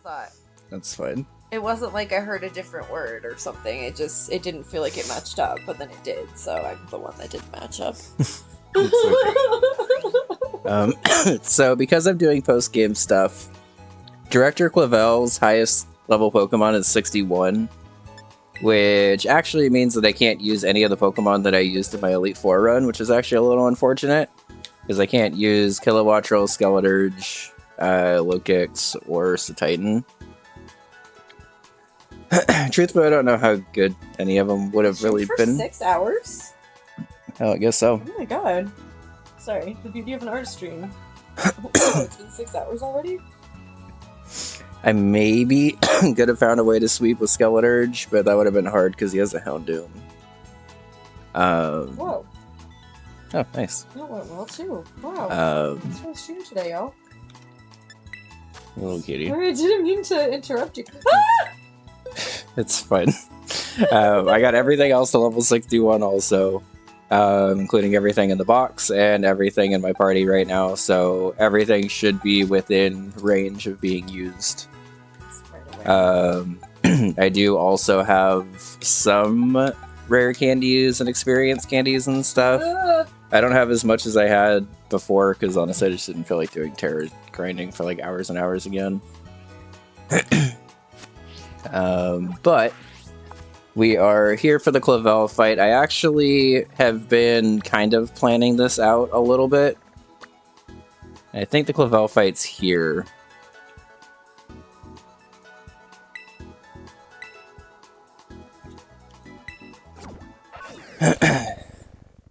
thought. That's fine. It wasn't like I heard a different word or something. It didn't feel like it matched up, but then it did. So I'm the one that didn't match up. So because I'm doing post-game stuff, Director Clavell's highest level Pokemon is 61, which actually means that I can't use any of the Pokemon that I used in my Elite Four run, which is actually a little unfortunate, because I can't use Kilowattrel, Skeleturge, Lokix, or Titan. Truthfully, I don't know how good any of them would have really been. 6 hours? Oh, I guess so. Oh my god. Sorry, the beauty of an art stream. It's been 6 hours already? I maybe could have found a way to sweep with Skeleturge, but that would have been hard because he has a Houndoom. Whoa. Oh, nice. That went well too. Wow. Thanks for the stream today, y'all. Little kitty. Sorry, I didn't mean to interrupt you. It's fine. I got everything else to level 61 also, including everything in the box and everything in my party right now, so everything should be within range of being used. I do also have some rare candies and experience candies and stuff. I don't have as much as I had before, because honestly I just didn't feel like doing terror grinding for like hours and hours again. But we are here for the Clavell fight. I actually have been kind of planning this out a little bit. I think the Clavell fight's here.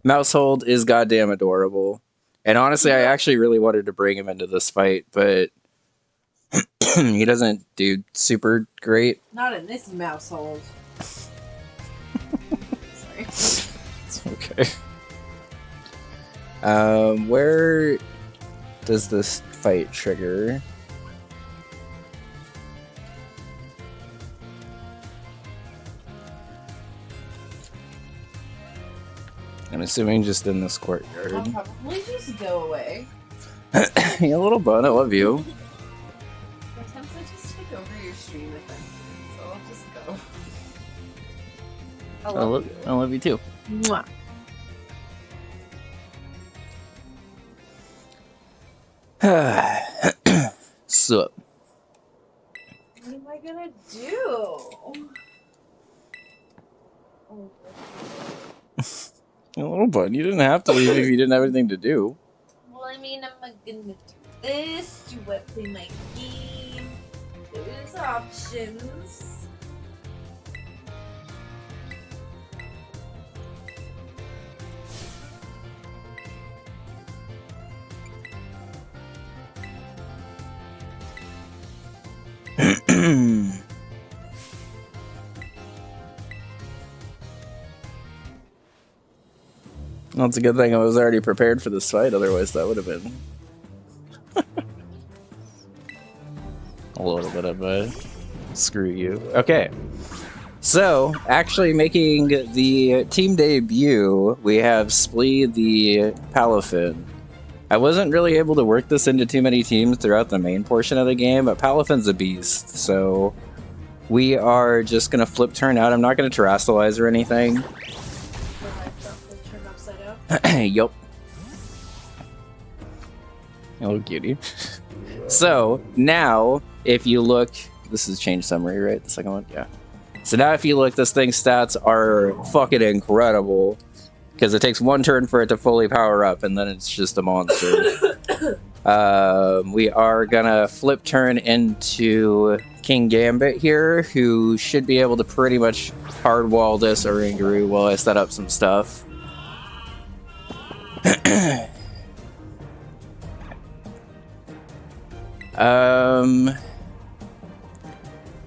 Mousehold is goddamn adorable. And honestly, I actually really wanted to bring him into this fight, but he doesn't do super great. Not in this mousehold. Sorry. It's okay. Where does this fight trigger? I'm assuming just in this courtyard. I'll probably just go away. You little bun, I love you. Sometimes I just take over your stream if I'm so I'll just go. I love you too. Mwah. So. What am I gonna do? Oh. You little bun, you didn't have to leave if you didn't have anything to do. Well, I mean, I'm gonna do this. Do what? Play my game. There's options. Well, it's a good thing I was already prepared for this fight, otherwise that would have been a little bit of a screw you. Okay, so actually making the team debut, we have Splee the Palafin. I wasn't really able to work this into too many teams throughout the main portion of the game, but Palafin's a beast, so we are just going to flip turn out. I'm not going to terrasilize or anything. Yup. Oh, cutie. So, now, if you look... This is change summary, right? The second one? Yeah. So now if you look, this thing's stats are fucking incredible. Because it takes one turn for it to fully power up, and then it's just a monster. We are gonna flip turn into King Gambit here, who should be able to pretty much hardwall this Oranguru while I set up some stuff.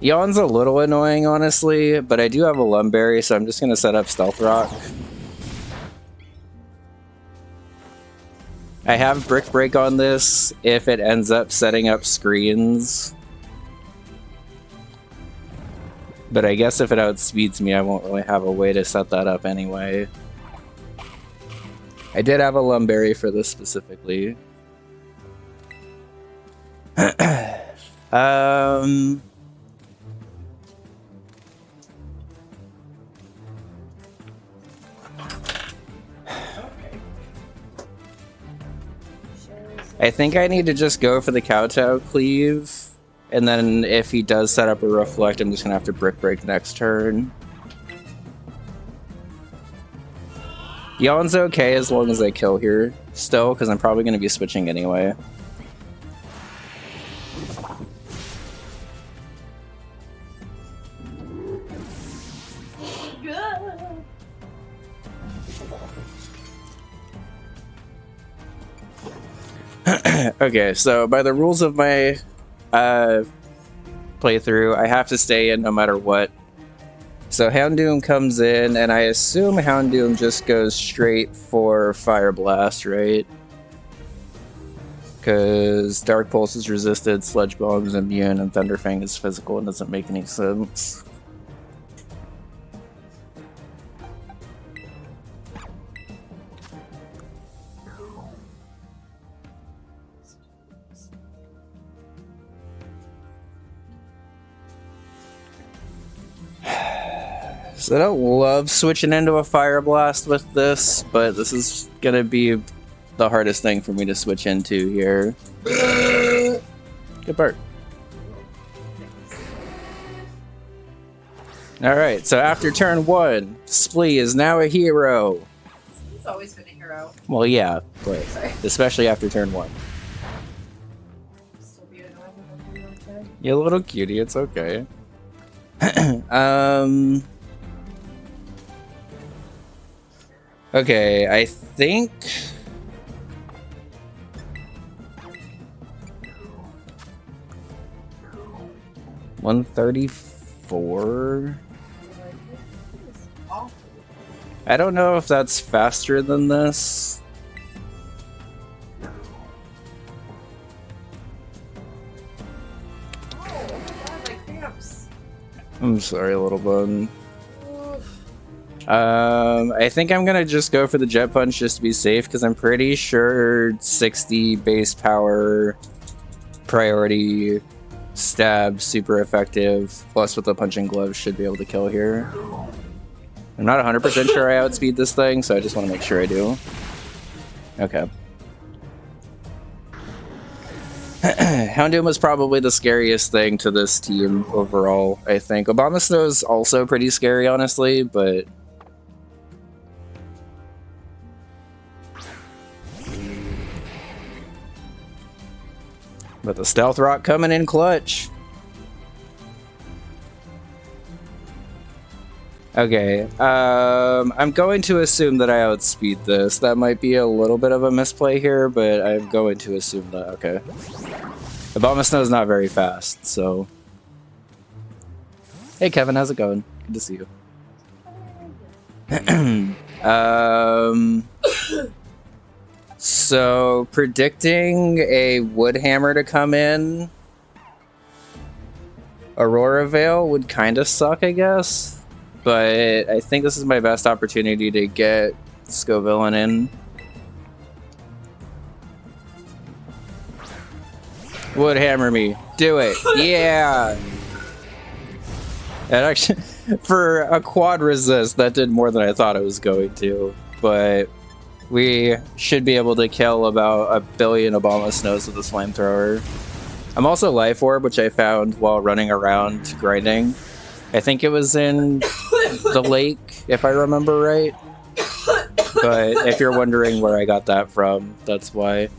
Yawn's a little annoying, honestly, but I do have a Lumberry, so I'm just gonna set up Stealth Rock. I have Brick Break on this if it ends up setting up screens. But I guess if it outspeeds me, I won't really have a way to set that up anyway. I did have a Lumberry for this specifically. Um. I think I need to just go for the kowtow cleave, and then if he does set up a reflect, I'm just gonna have to brick break next turn. Yawn's okay as long as I kill here still, because I'm probably gonna be switching anyway. Okay, so by the rules of my playthrough, I have to stay in no matter what. So Houndoom comes in, and I assume Houndoom just goes straight for Fire Blast, right? Because Dark Pulse is resisted, Sludge Bomb is immune, and Thunderfang is physical and doesn't make any sense. So I don't love switching into a Fire Blast with this, but this is gonna be the hardest thing for me to switch into here. Good part. Alright, so after turn 1, Splee is now a hero. He's always been a hero. Well, yeah, but Sorry. especially after turn 1. Still be annoying when I'm like that. You little cutie, it's okay. Okay, I think... $134? I don't know if that's faster than this. Oh my god, my cramps. I'm sorry, little bun. I think I'm gonna just go for the Jet Punch just to be safe, because I'm pretty sure 60 base power priority stab super effective, plus with the punching gloves should be able to kill here. I'm not 100% sure I outspeed this thing, so I just want to make sure I do. Okay. Houndoom was probably the scariest thing to this team overall, I think. Abomasnow is also pretty scary, honestly, but... But the Stealth Rock coming in clutch. Okay, I'm going to assume that I outspeed this. That might be a little bit of a misplay here, but I'm going to assume that, okay. Abomasnow is not very fast, so... Hey Kevin, how's it going? Good to see you. So, predicting a Woodhammer to come in... Aurora Veil would kind of suck, I guess. But I think this is my best opportunity to get Scovillain in. Woodhammer me. Do it. Yeah! And actually, for a quad resist, that did more than I thought it was going to. But we should be able to kill about 1 billion Abomasnows with this flamethrower. I'm also Life Orb, which I found while running around grinding. I think it was in the lake, if I remember right. But if you're wondering where I got that from, that's why.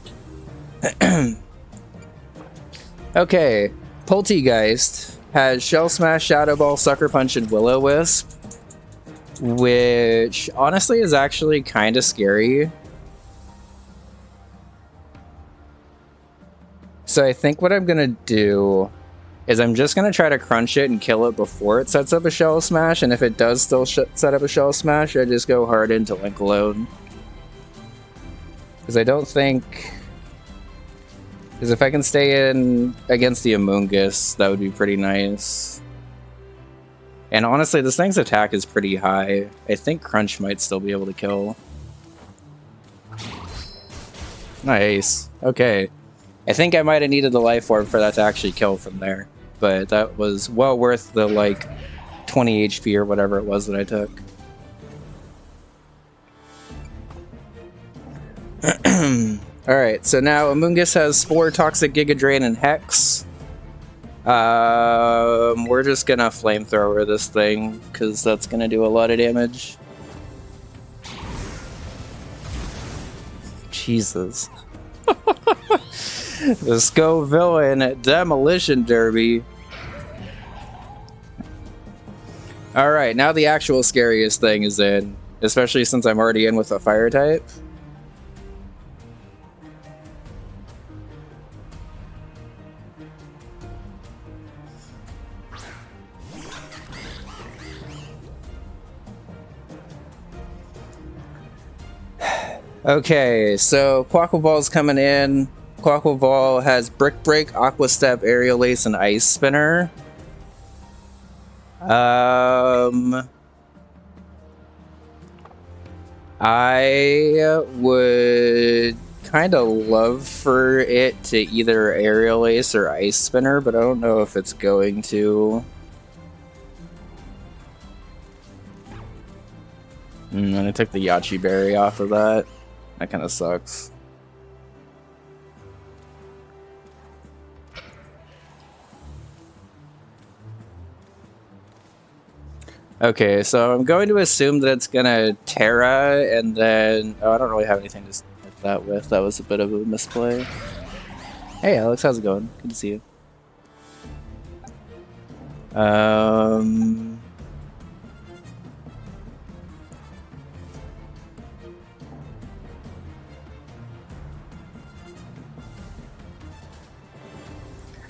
Okay, Poltegeist has Shell Smash, Shadow Ball, Sucker Punch, and Will-O-Wisp, which honestly is actually kind of scary. So I think what I'm gonna do is I'm just going to try to crunch it and kill it before it sets up a Shell Smash, and if it does still set up a Shell Smash, I just go hard into Link alone. Because I don't think... Because if I can stay in against the Amoonguss, that would be pretty nice. And honestly, this thing's attack is pretty high. I think Crunch might still be able to kill. Nice. Okay. I think I might have needed the life orb for that to actually kill from there, but that was well worth the like 20 HP or whatever it was that I took. Alright, so now Amoongus has Spore, Toxic, Giga Drain, and Hex. We're just gonna flamethrower this thing, because that's gonna do a lot of damage. Jesus. Let's go villain Demolition Derby. Alright, now the actual scariest thing is in, especially since I'm already in with a fire type. Okay, so Quackle coming in. Quackle Ball has Brick Break, Aqua Step, Aerial Ace, and Ice Spinner. I would kind of love for it to either Aerial Ace or Ice Spinner, but I don't know if it's going to. And I took the Yachi Berry off of that. That kind of sucks. Okay, so I'm going to assume that it's gonna Terra, and then... Oh, I don't really have anything to hit that with. That was a bit of a misplay. Hey, Alex, how's it going? Good to see you.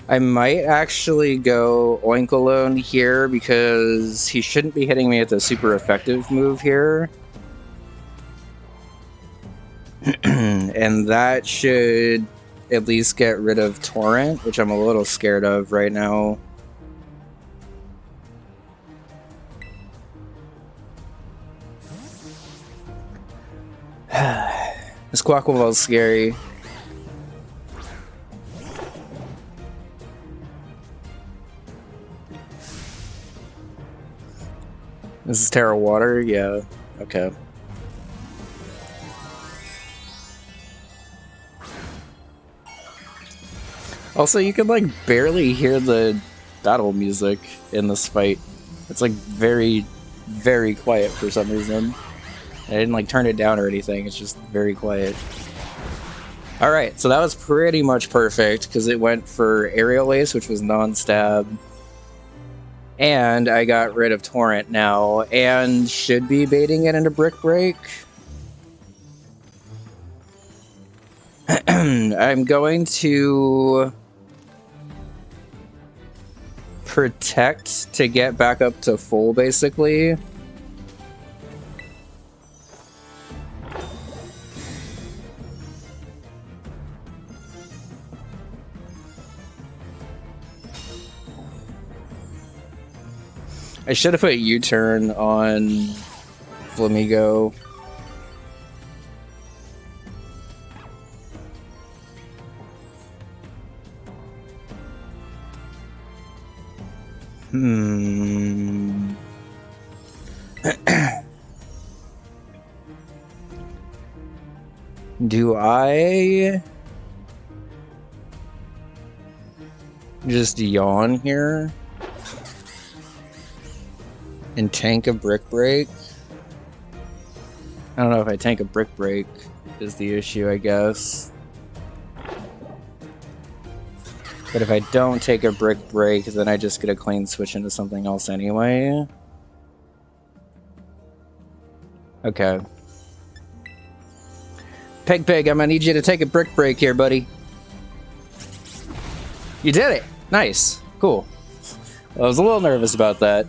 I might actually go Oinkalone here because he shouldn't be hitting me with a super effective move here. And that should at least get rid of Torrent, which I'm a little scared of right now. This Quackle is scary. This is Terra Water? Yeah. Okay. Also, you can like barely hear the battle music in this fight. It's like very, very quiet for some reason. I didn't like turn it down or anything, it's just very quiet. Alright, so that was pretty much perfect because it went for Aerial Ace, which was non-stab. And I got rid of Torrent now, and should be baiting it into Brick Break. I'm going to Protect to get back up to full, basically. I should have put U-turn on Flamigo. Do I just yawn here and tank a Brick Break? I don't know if I tank a Brick Break is the issue, I guess. But if I don't take a Brick Break, then I just get a clean switch into something else anyway. Okay. Peg, I'm gonna need you to take a Brick Break here, buddy. You did it! Nice. Cool. I was a little nervous about that.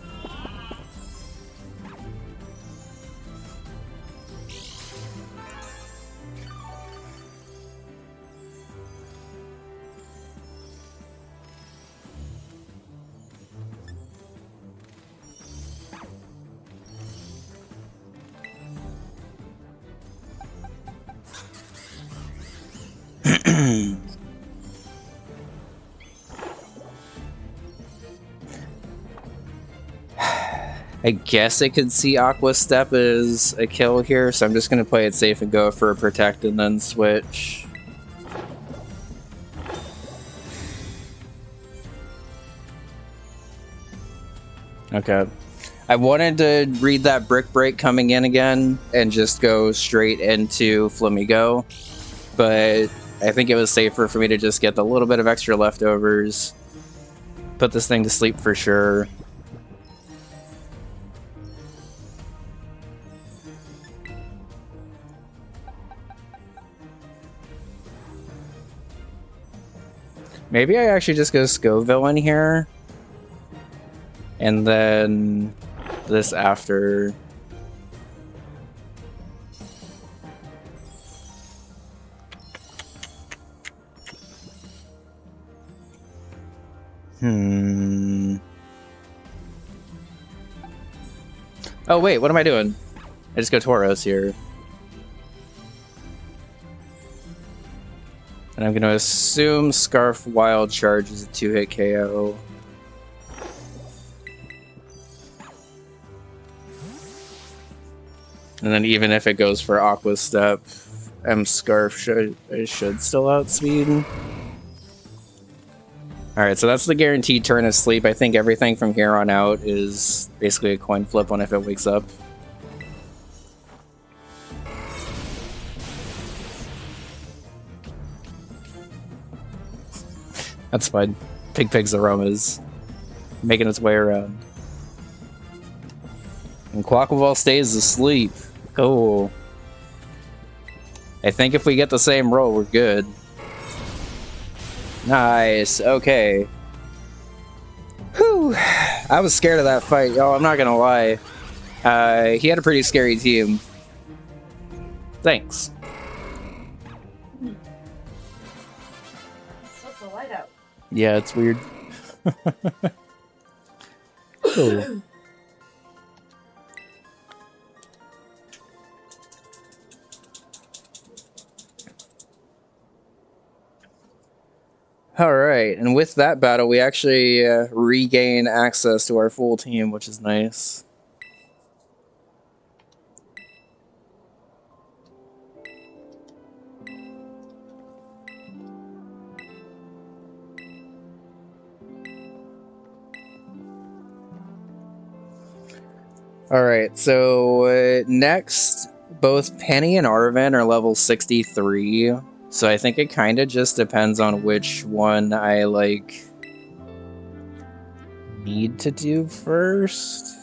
I guess I could see Aqua Step as a kill here, so I'm just going to play it safe and go for a Protect and then switch. Okay. I wanted to read that Brick Break coming in again and just go straight into Flamigo, but I think it was safer for me to just get a little bit of extra leftovers, put this thing to sleep for sure. Maybe I actually just go Scoville in here, and then this after. Oh wait, what am I doing? I just go Tauros here. And I'm going to assume Scarf Wild Charge is a 2-hit KO. And then even if it goes for Aqua Step, Scarf should still outspeed. Alright, so that's the guaranteed turn of sleep. I think everything from here on out is basically a coin flip on if it wakes up. That's fine. Pig's aromas making its way around. And Quackball stays asleep. Cool. I think if we get the same roll, we're good. Nice. Okay. Whew. I was scared of that fight, y'all. I'm not gonna lie. He had a pretty scary team. Thanks. It's the light out. Yeah, it's weird. Cool. Alright, and with that battle, we actually regain access to our full team, which is nice. Alright, so next, both Penny and Arven are level 63. So I think it kind of just depends on which one I, like, need to do first.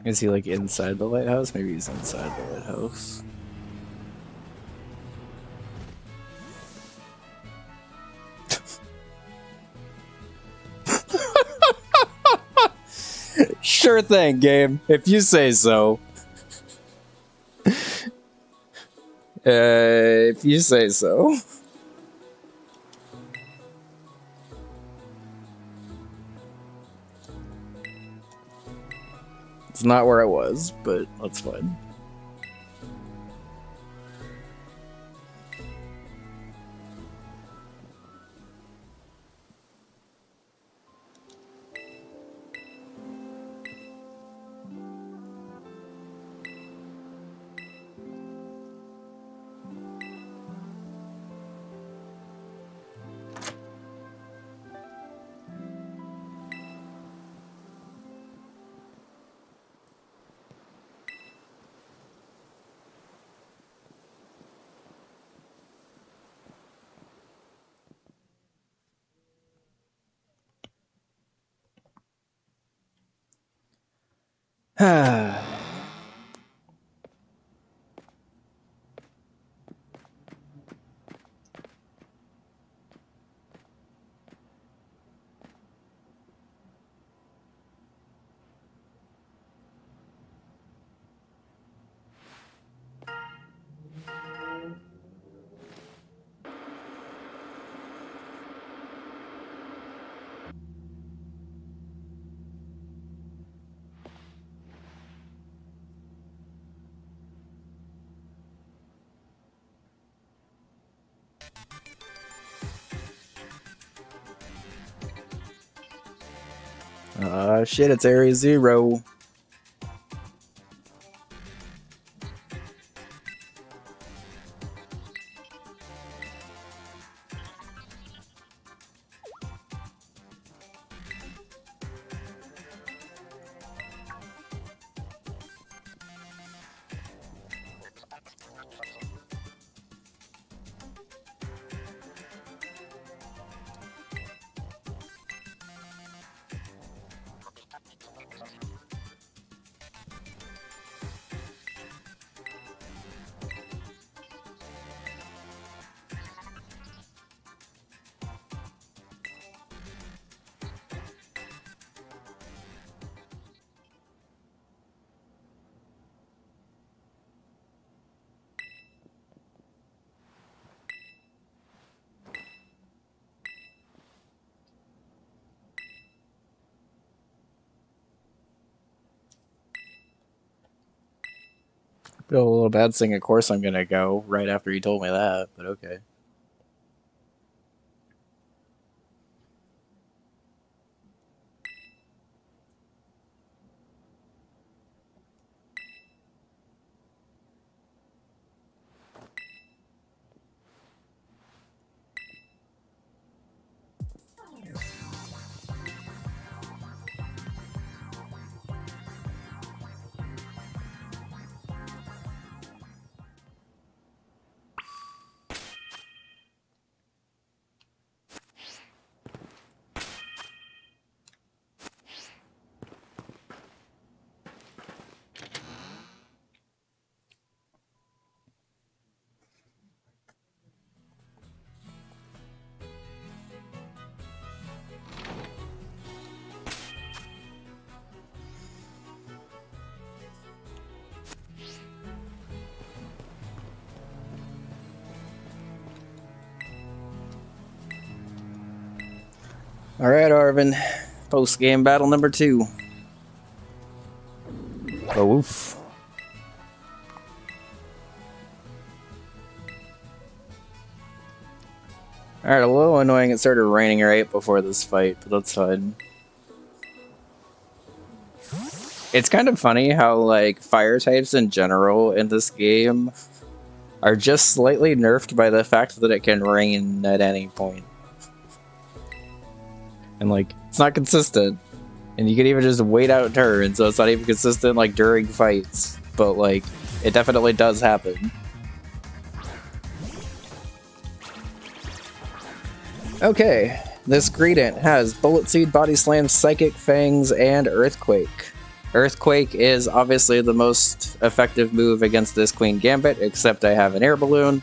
Is he, like, inside the lighthouse? Maybe he's inside the lighthouse. Sure thing, game. If you say so. If you say so. It's not where I was, but that's fine. Shit, it's Area 0. Feel a little bad saying, of course I'm gonna go right after you told me that, but okay. Alright, Arven. Post-game battle number 2. Oh, oof. Alright, a little annoying it started raining right before this fight, but that's fine. It's kind of funny how, like, fire types in general in this game are just slightly nerfed by the fact that it can rain at any point. And, like, it's not consistent. And you can even just wait out turns, so it's not even consistent, like, during fights. But, like, it definitely does happen. Okay, this Greedent has Bullet Seed, Body Slam, Psychic Fangs, and Earthquake. Earthquake is obviously the most effective move against this Queen Gambit, except I have an Air Balloon,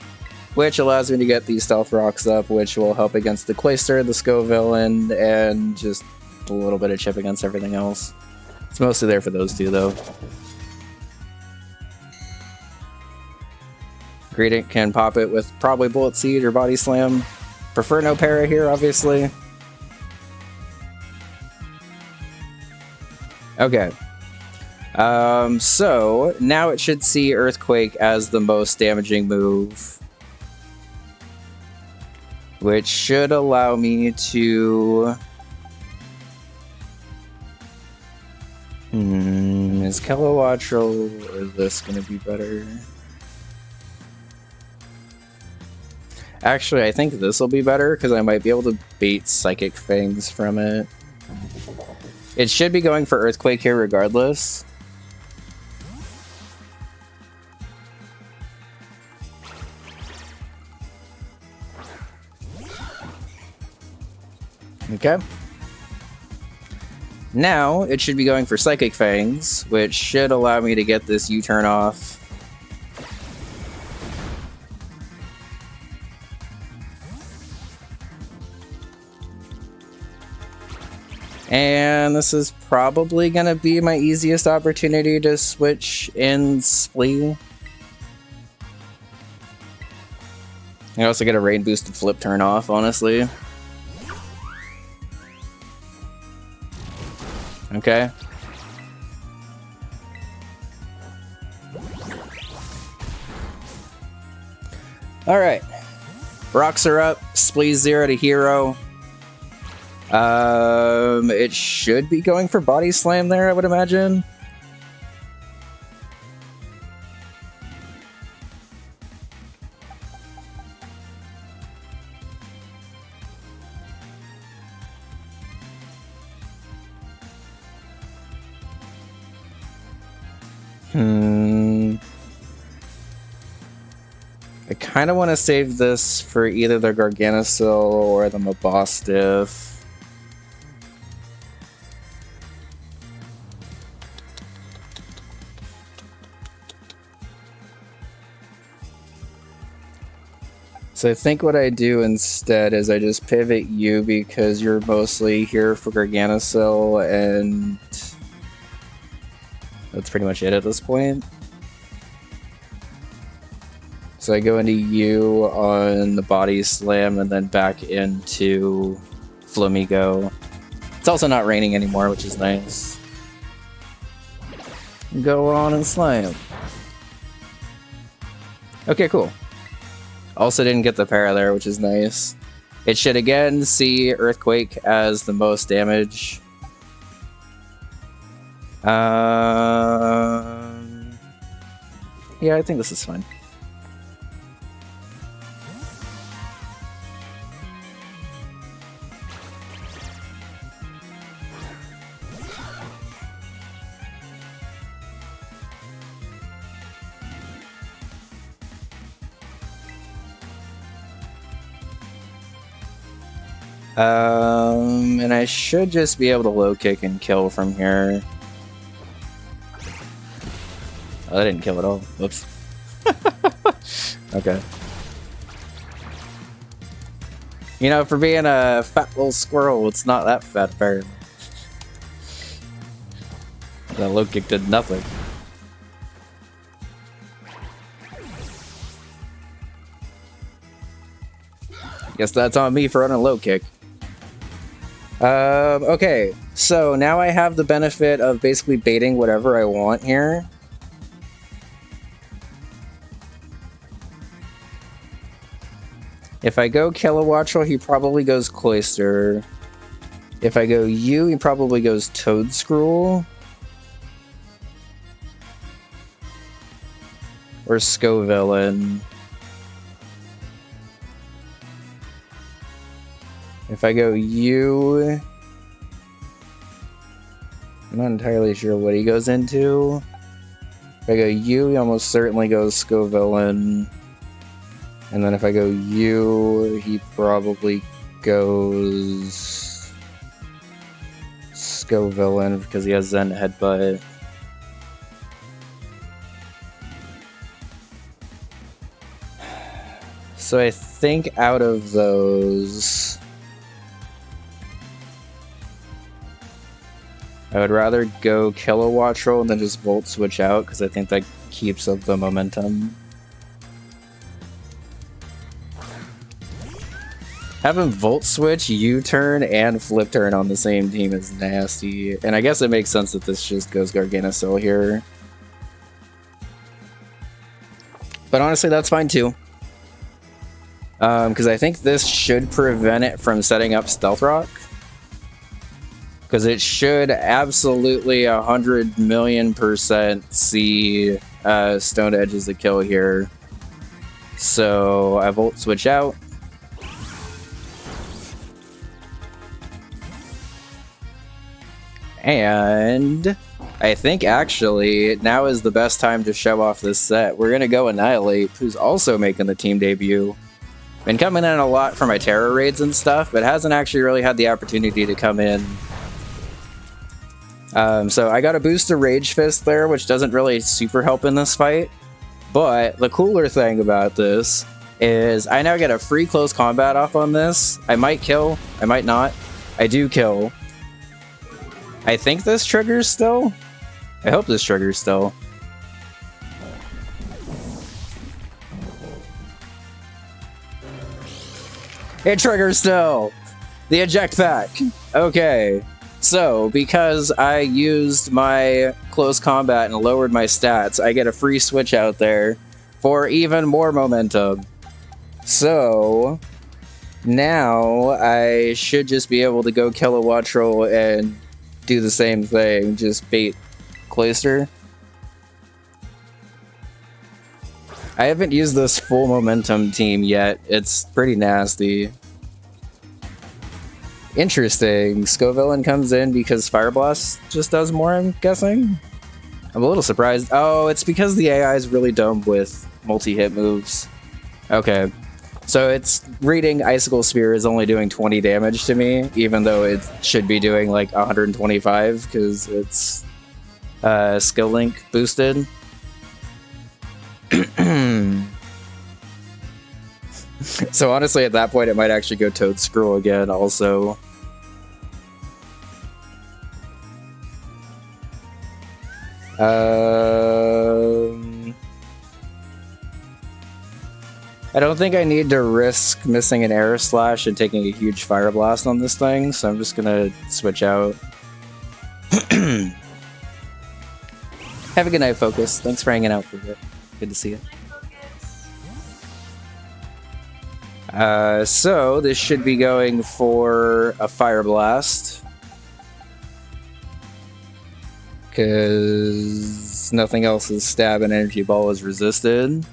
which allows me to get these Stealth Rocks up, which will help against the Clayster, the Scoville, and just a little bit of chip against everything else. It's mostly there for those two, though. Greedent can pop it with probably Bullet Seed or Body Slam. Prefer no para here, obviously. Okay. So now it should see Earthquake as the most damaging move, which should allow me to... is Kilowattrel or is this gonna be better? Actually, I think this will be better because I might be able to bait Psychic Fangs from it. It should be going for Earthquake here regardless. Okay. Now, it should be going for Psychic Fangs, which should allow me to get this U-turn off. And this is probably going to be my easiest opportunity to switch in Splee. I also get a rain boosted flip turn off, honestly. Okay. Alright. Rocks are up. Splee's 0 to hero. It should be going for Body Slam there, I would imagine. I kind of want to save this for either the Garganacil or the Mabostiff. So I think what I do instead is I just pivot you because you're mostly here for Garganacil, and that's pretty much it at this point. So I go into you on the Body Slam and then back into Flamigo. It's also not raining anymore, which is nice. Go on and slam. Okay, cool. Also didn't get the para there, which is nice. It should again see Earthquake as the most damage. Yeah, I think this is fine. And I should just be able to low kick and kill from here. Oh, that didn't kill at all. Whoops. Okay. You know, for being a fat little squirrel, it's not that fat, apparently. That low kick did nothing. Guess that's on me for running a low kick. Okay, so now I have the benefit of basically baiting whatever I want here. If I go Kilowattrel, he probably goes Cloyster. If I go U, he probably goes Toadscruel. Or Scovillain. If I go U, I'm not entirely sure what he goes into. If I go U, he almost certainly goes Scovillain. And then if I go U, he probably goes Scovillain because he has Zen Headbutt. So I think out of those, I would rather go Kilowattrel and then just Volt Switch out, because I think that keeps up the momentum. Having Volt Switch, U-turn, and Flip Turn on the same team is nasty. And I guess it makes sense that this just goes Garganacil here. But honestly, that's fine too. Because I think this should prevent it from setting up Stealth Rock. Because it should absolutely 100,000,000% see Stone Edge as a kill here. So I Volt Switch out. And I think actually now is the best time to show off this set. We're going to go Annihilate, who's also making the team debut. Been coming in a lot for my Terror raids and stuff, but hasn't actually really had the opportunity to come in So I got a boost to Rage Fist there, which doesn't really super help in this fight. But the cooler thing about this is I now get a free close combat off on this. I might kill, I might not. I do kill. I think this triggers still. I hope this triggers still. It triggers still! The eject pack! Okay. So, because I used my close combat and lowered my stats, I get a free switch out there for even more momentum. So, now I should just be able to go kill a Wattrel and do the same thing, just bait Cloister. I haven't used this full momentum team yet. It's pretty nasty. Interesting. Scovillain comes in because Fire Blast just does more, I'm guessing? I'm a little surprised. Oh, it's because the AI is really dumb with multi-hit moves. Okay. So it's reading Icicle Spear is only doing 20 damage to me, even though it should be doing like 125 because it's skill link boosted. So honestly, at that point, it might actually go Toad Scroll again, also. I don't think I need to risk missing an Air Slash and taking a huge Fire Blast on this thing, so I'm just gonna switch out. Have a good night, Focus. Thanks for hanging out for a bit. Good to see you. So this should be going for a Fire Blast. Because nothing else's stab and energy ball is resisted.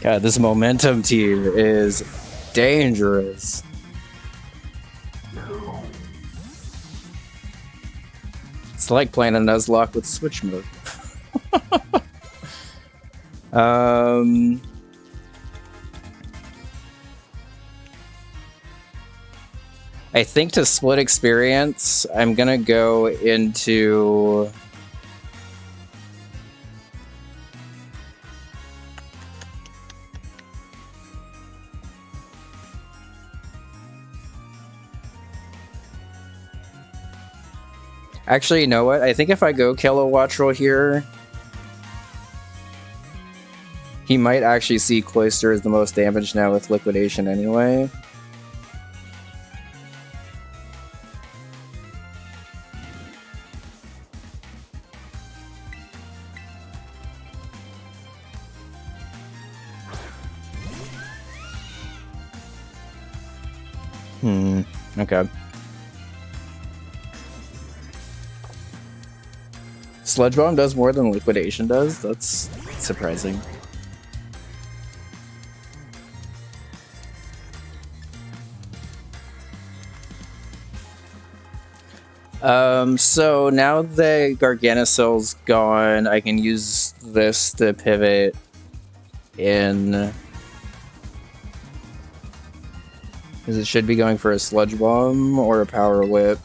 God, this momentum tier is dangerous. It's like playing a Nuzlocke with Switch mode. I think to split experience, I'm gonna go into... Actually, you know what? I think if I go kill a Wattrel here, he might actually see Cloister as the most damage now with Liquidation anyway. Okay. Sludge Bomb does more than Liquidation does? That's surprising. So now the Garganacill's gone, I can use this to pivot in... Because it should be going for a Sludge Bomb or a Power Whip.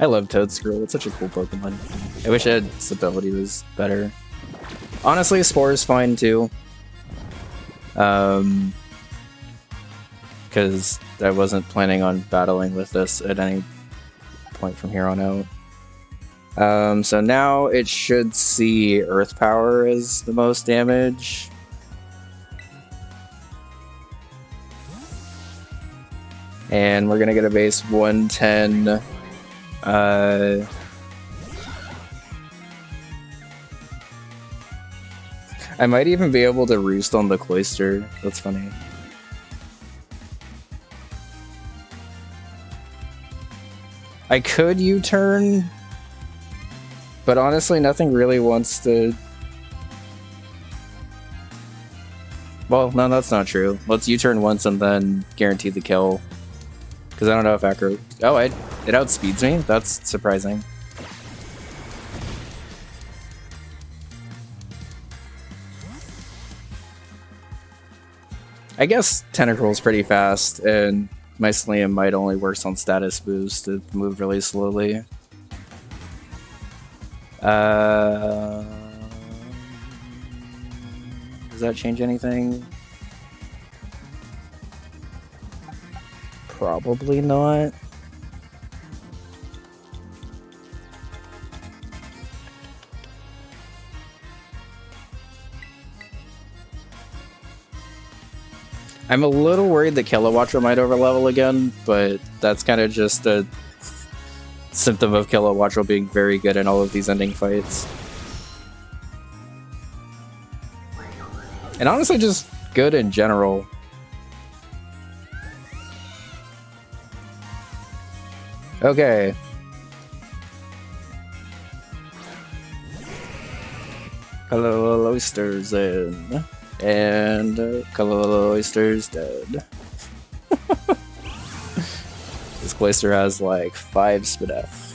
I love Toadscroll, it's such a cool Pokemon. I wish its ability was better. Honestly, Spore is fine too. Because I wasn't planning on battling with this at any point from here on out. So now it should see Earth Power as the most damage. And we're gonna get a base 110. I might even be able to roost on the Cloister. That's funny. I could U-turn, but honestly, nothing really wants to Well, no, that's not true. Let's U-turn once and then guarantee the kill. Because I don't know if Acro... Oh, it outspeeds me? That's surprising. I guess Tentacle's pretty fast, and Mycelium might only works on status boost to move really slowly. Does that change anything? Probably not. I'm a little worried that Kilowattrel might overlevel again, but that's kind of just a symptom of Kilowattrel being very good in all of these ending fights. And honestly, just good in general. Okay. Hello, oysters in. And Hello, oysters dead. This Cloyster has like 5 Spadef.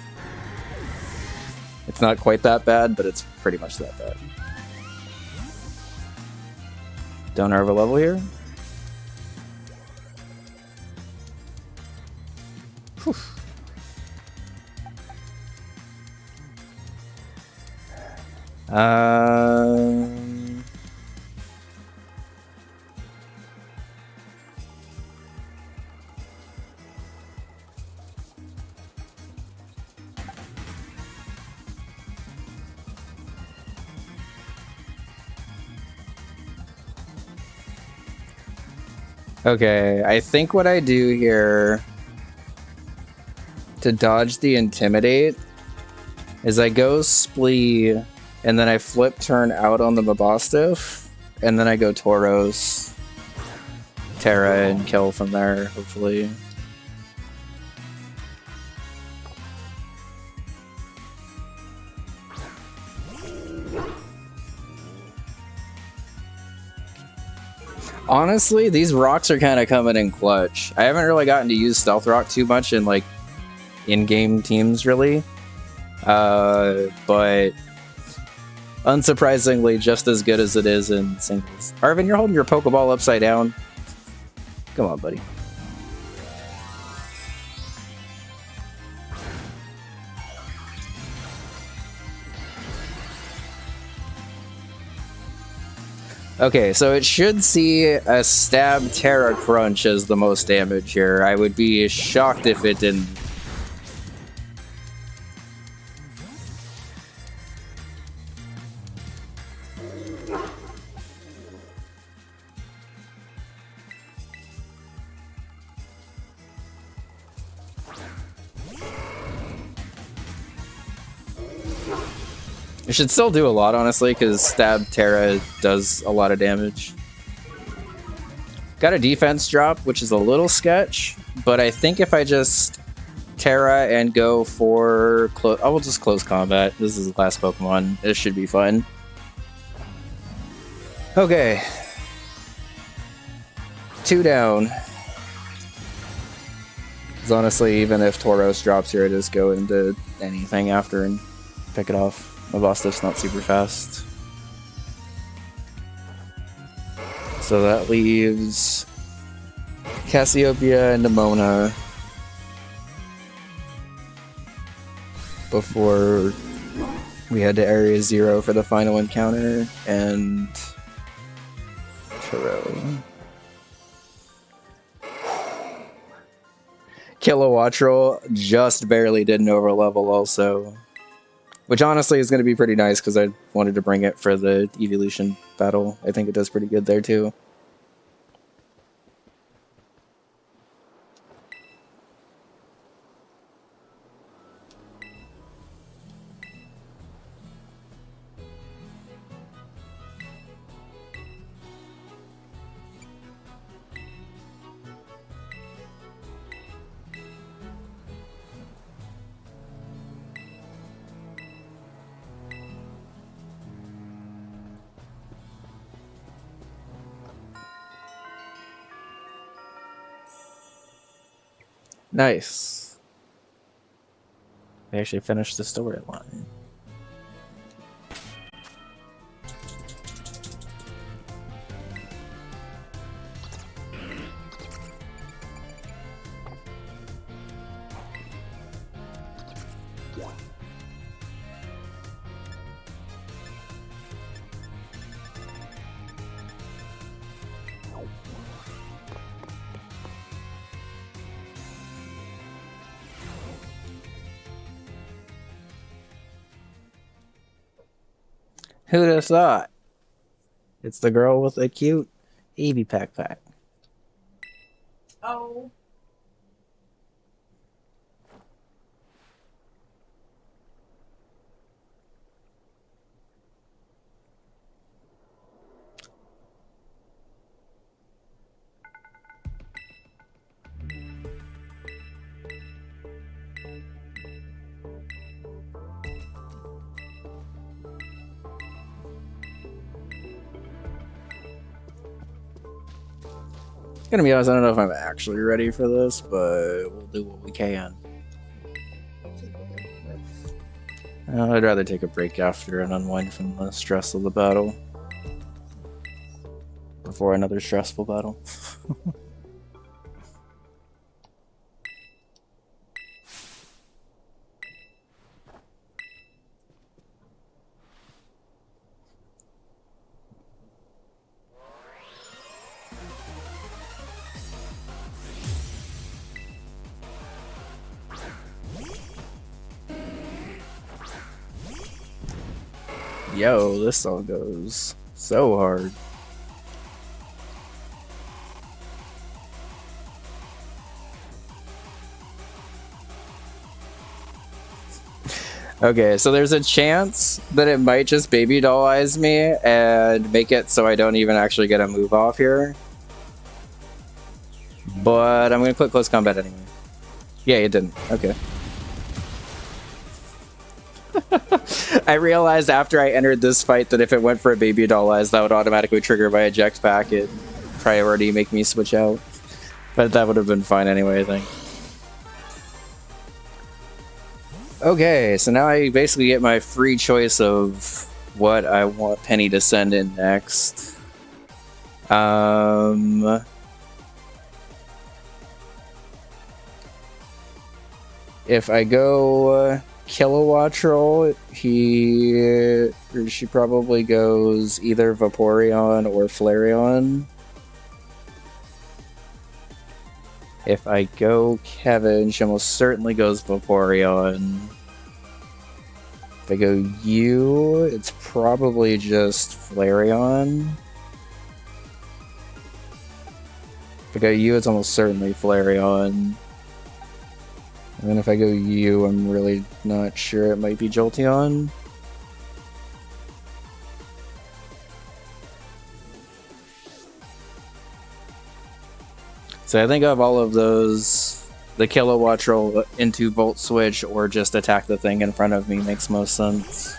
It's not quite that bad, but it's pretty much that bad. Don't overlevel here. Whew. Okay, I think what I do here to dodge the Intimidate is I go Splee, and then I flip turn out on the Mabostiff, and then I go Tauros, Terra, and kill from there, hopefully. Honestly, these rocks are kind of coming in clutch. I haven't really gotten to use Stealth Rock too much in like in-game teams, really. But unsurprisingly, just as good as it is in singles. Arven, you're holding your Pokeball upside down. Come on, buddy. Okay, so it should see a Stab Terra Crunch as the most damage here. I would be shocked if it didn't. It should still do a lot, honestly, because Stab Terra does a lot of damage. Got a defense drop, which is a little sketch, but I think if I just Terra and go for... I will just close combat. This is the last Pokemon. This should be fun. Okay. 2 down. Because honestly, even if Tauros drops here, I just go into anything after and pick it off. My Mabostiff's not super fast. So that leaves Cassiopeia and Nemona before we head to Area 0 for the final encounter, and Turo. Kilowattrel just barely did an overlevel also. Which honestly is going to be pretty nice because I wanted to bring it for the evolution battle. I think it does pretty good there too. Nice. They actually finished the storyline. Who'd have thought? It's the girl with a cute Eevee backpack. Oh. Gonna be honest, I don't know if I'm actually ready for this, but we'll do what we can. I'd rather take a break after and unwind from the stress of the battle. Before another stressful battle. Yo, this song goes so hard. Okay, so there's a chance that it might just baby dollize me and make it so I don't even actually get a move off here. But I'm gonna click close combat anyway. Yeah, it didn't. Okay. I realized after I entered this fight that if it went for a baby dollize, that would automatically trigger my eject packet priority, make me switch out. But that would have been fine anyway, I think. Okay, so now I basically get my free choice of what I want Penny to send in next. If I go Kilowattrel, he or she probably goes either Vaporeon or Flareon. If I go Kevin, she almost certainly goes Vaporeon. If I go you, it's probably just Flareon. If I go you, it's almost certainly Flareon. And then if I go you, I'm really not sure. It might be Jolteon. So I think of all of those, the Kilowattrel into Volt Switch or just attack the thing in front of me makes most sense.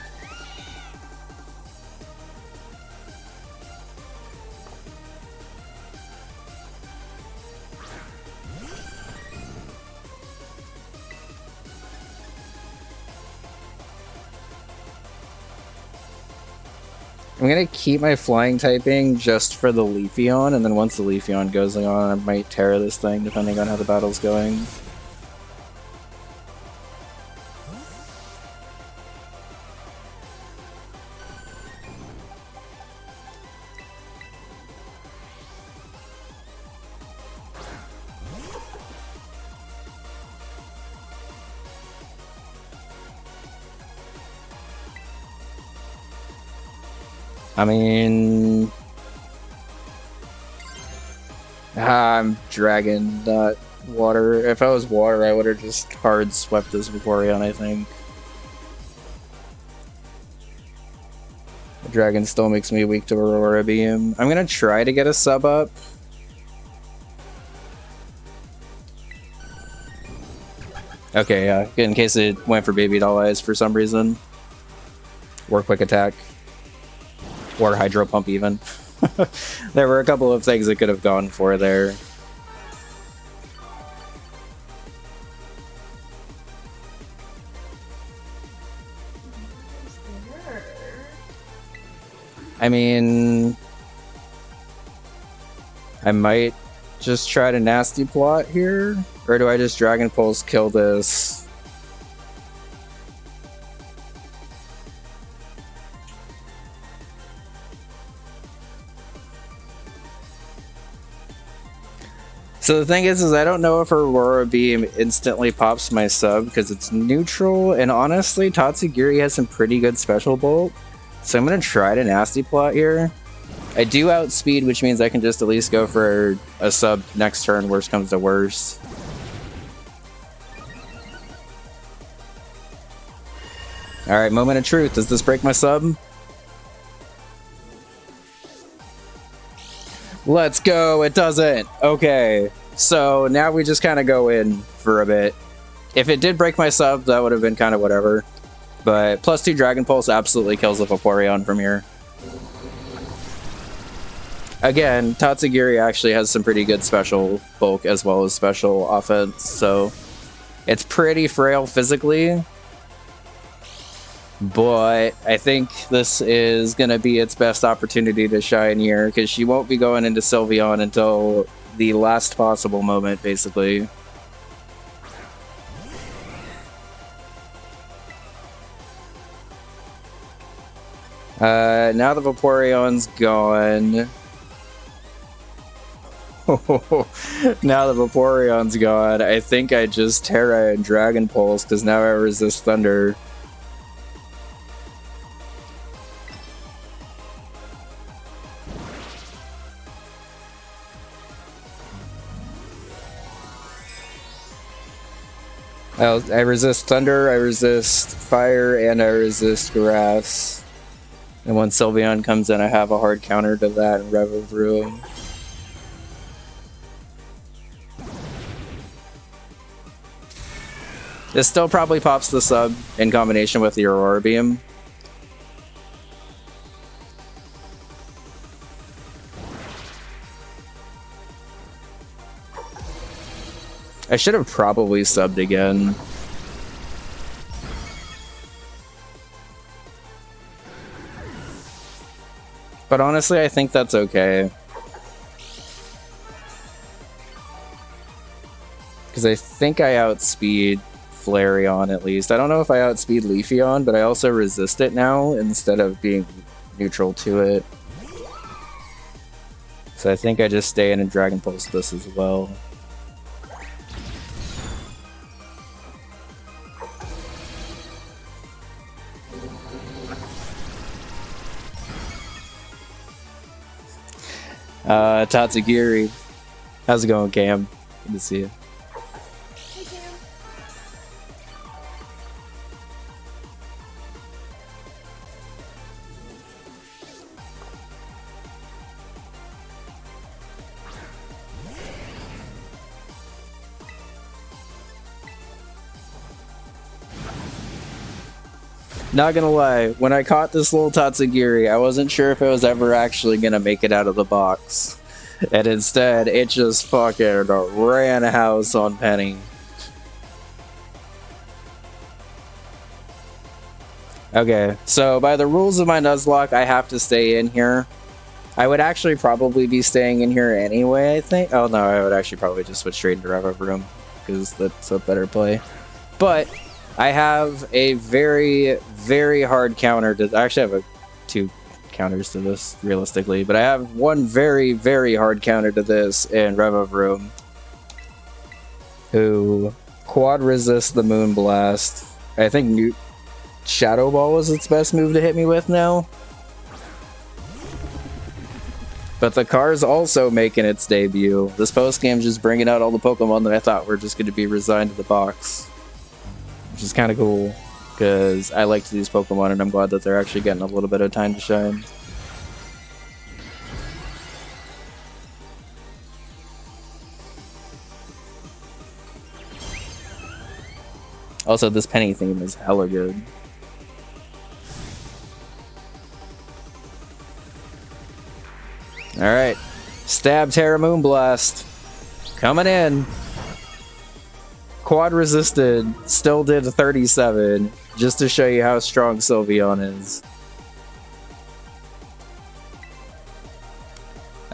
I'm gonna keep my flying typing just for the Leafeon, and then once the Leafeon goes on, I might tear this thing depending on how the battle's going. I mean, I'm dragon, not water. If I was water, I would have just hard swept this Vaporeon, I think. The dragon still makes me weak to Aurora Beam. I'm gonna try to get a sub up. Okay, yeah, in case it went for Baby Doll Eyes for some reason. Or Quick Attack. Or Hydro Pump even. There were a couple of things it could have gone for there. I mean, I might just try to nasty plot here, or do I just Dragon Pulse kill this? So the thing is I don't know if Aurora Beam instantly pops my sub because it's neutral, and honestly, Tatsugiri has some pretty good special bulk, so I'm gonna try to nasty plot here. I do outspeed, which means I can just at least go for a sub next turn, worst comes to worst. Alright, moment of truth. Does this break my sub? Let's go, it doesn't. Okay, so now we just kind of go in for a bit. If it did break my sub, that would have been kind of whatever. But +2 Dragon Pulse absolutely kills the Vaporeon from here. Again, Tatsugiri actually has some pretty good special bulk as well as special offense, so it's pretty frail physically. But I think this is going to be its best opportunity to shine here, because she won't be going into Sylveon until the last possible moment, basically. Now the Vaporeon's gone. Now the Vaporeon's gone. I think I just Terra and Dragon Pulse, because now I resist Thunder. I resist Thunder, I resist Fire, and I resist Grass. And when Sylveon comes in, I have a hard counter to that and Rev of Ruin. This still probably pops the sub in combination with the Aurora Beam. I should have probably subbed again. But honestly, I think that's okay. Because I think I outspeed Flareon at least. I don't know if I outspeed Leafeon, but I also resist it now instead of being neutral to it. So I think I just stay in and Dragon Pulse this as well. Tatsugiri. How's it going, Cam? Good to see you. Hey, Cam. Not gonna lie, when I caught this little Tatsugiri, I wasn't sure if it was ever actually gonna make it out of the box. And instead, it just fucking ran a house on Penny. Okay, so by the rules of my Nuzlocke, I have to stay in here. I would actually probably be staying in here anyway, I think. Oh no, I would actually probably just switch straight into Rev of Room, because that's a better play. But I have a very, very hard counter to... I actually have two counters to this, realistically. But I have one very, very hard counter to this in Rev of Room, who quad resists the Moonblast. I think Shadow Ball was its best move to hit me with now. But the car's also making its debut. This post-game's just bringing out all the Pokemon that I thought were just going to be resigned to the box. Which is kind of cool, because I liked these Pokemon and I'm glad that they're actually getting a little bit of time to shine. Also, this Penny theme is hella good. Alright, Stab Terra Moonblast. Coming in. Quad resisted, still did 37, just to show you how strong Sylveon is.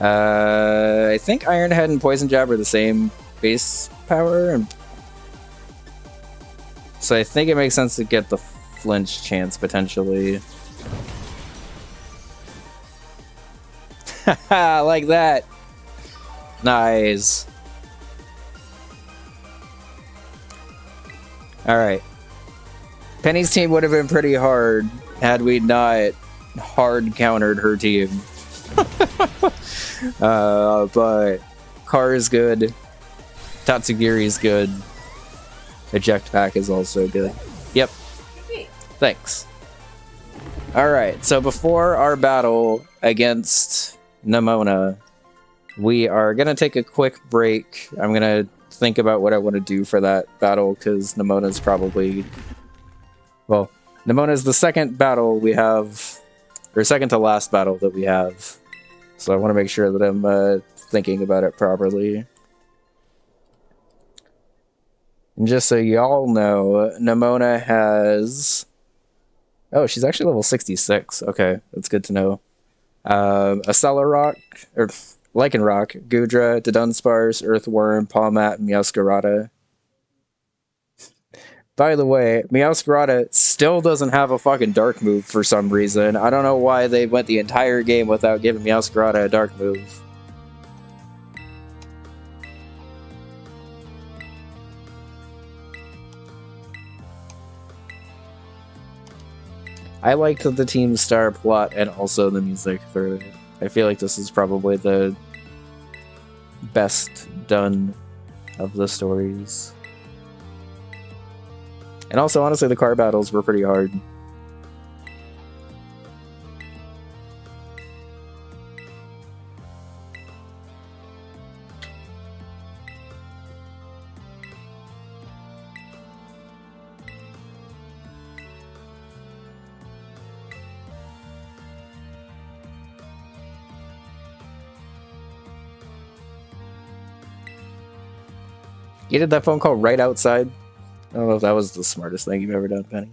I think Iron Head and Poison Jab are the same base power, and so I think it makes sense to get the flinch chance potentially. Haha, like that. Nice. Alright. Penny's team would have been pretty hard had we not hard countered her team. But Car is good. Tatsugiri is good. Eject Pack is also good. Yep. Thanks. Alright, so before our battle against Nemona, we are going to take a quick break. I'm going to think about what I want to do for that battle, because Nemona's probably... Well, Nemona's the second battle we have, or second to last battle that we have. So I want to make sure that I'm thinking about it properly. And just so y'all know, Nemona has... Oh, she's actually level 66. Okay, that's good to know. Accelerrock, or Lycanroc, Gudra, Dunsparce, Earthworm, Palmat, and Meowscarada. By the way, Meowscarada still doesn't have a fucking dark move for some reason. I don't know why they went the entire game without giving Meowscarada a dark move. I liked the Team Star plot and also the music for it. I feel like this is probably the best done of the stories. And also, honestly, the car battles were pretty hard. You did that phone call right outside? I don't know if that was the smartest thing you've ever done, Penny.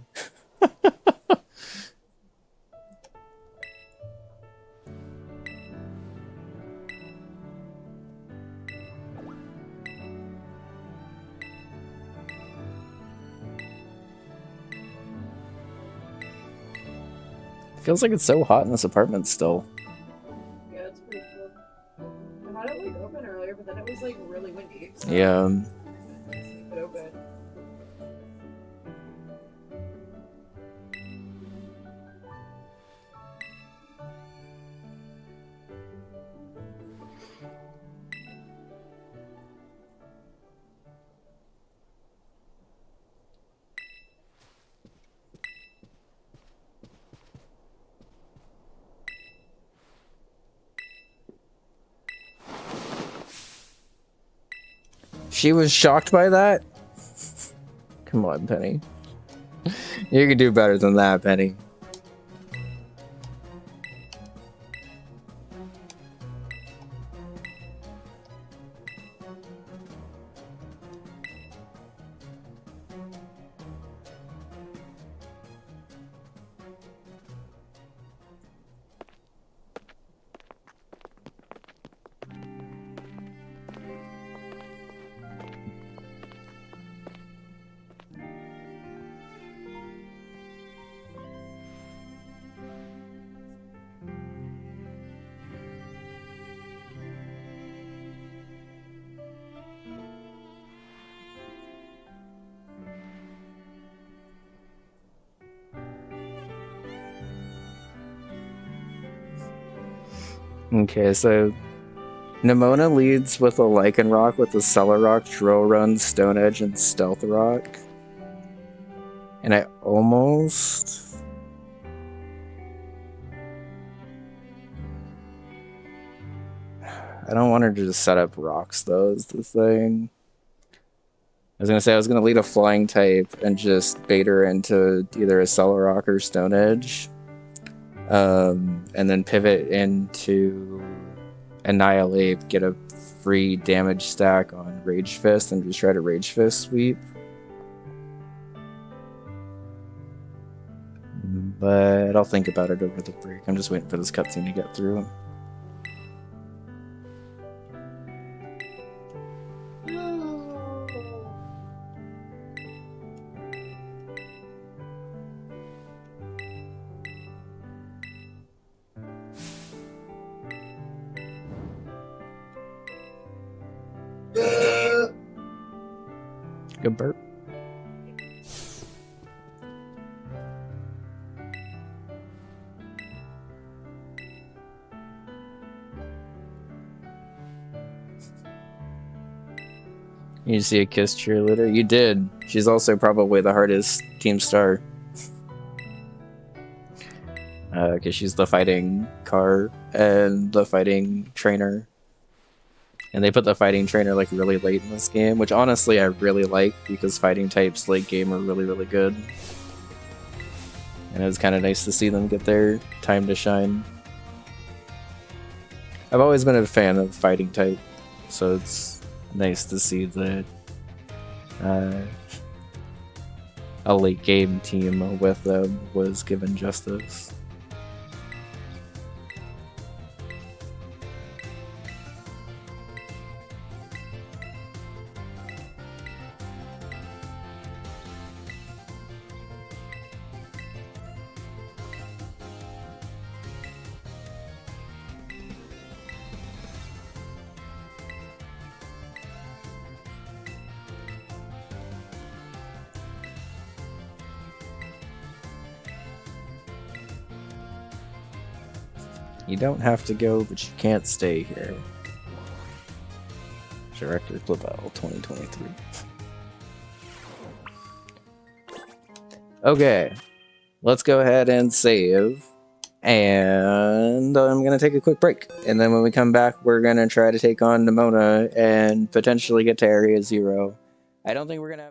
Feels like it's so hot in this apartment still. Yeah, it's pretty cool. I had it like open earlier, but then it was like really windy. So Yeah. keep it open. She was shocked by that? Come on, Penny. You can do better than that, Penny. Okay, so Nemona leads with a Lycanroc with a Celerock, Drill Run, Stone Edge, and Stealth Rock. And I almost... I don't want her to just set up rocks, though, is the thing. I was going to say I was going to lead a flying type and just bait her into either a Celerock or Stone Edge. And then pivot into Annihilate, get a free damage stack on Rage Fist, and just try to Rage Fist sweep. But I'll think about it over the break. I'm just waiting for this cutscene to get through. a burp. You see a Kiss cheerleader? You did. She's also probably the hardest team star. Because she's the fighting car and the fighting trainer. And they put the fighting trainer like really late in this game, which honestly I really like because fighting types late game are really, really good. And it was kind of nice to see them get their time to shine. I've always been a fan of fighting type, so it's nice to see that a late game team with them was given justice. You don't have to go, but you can't stay here. Director Clavell, 2023. Okay, let's go ahead and save. And I'm going to take a quick break. And then when we come back, we're going to try to take on Nimona and potentially get to Area 0. I don't think we're going to have...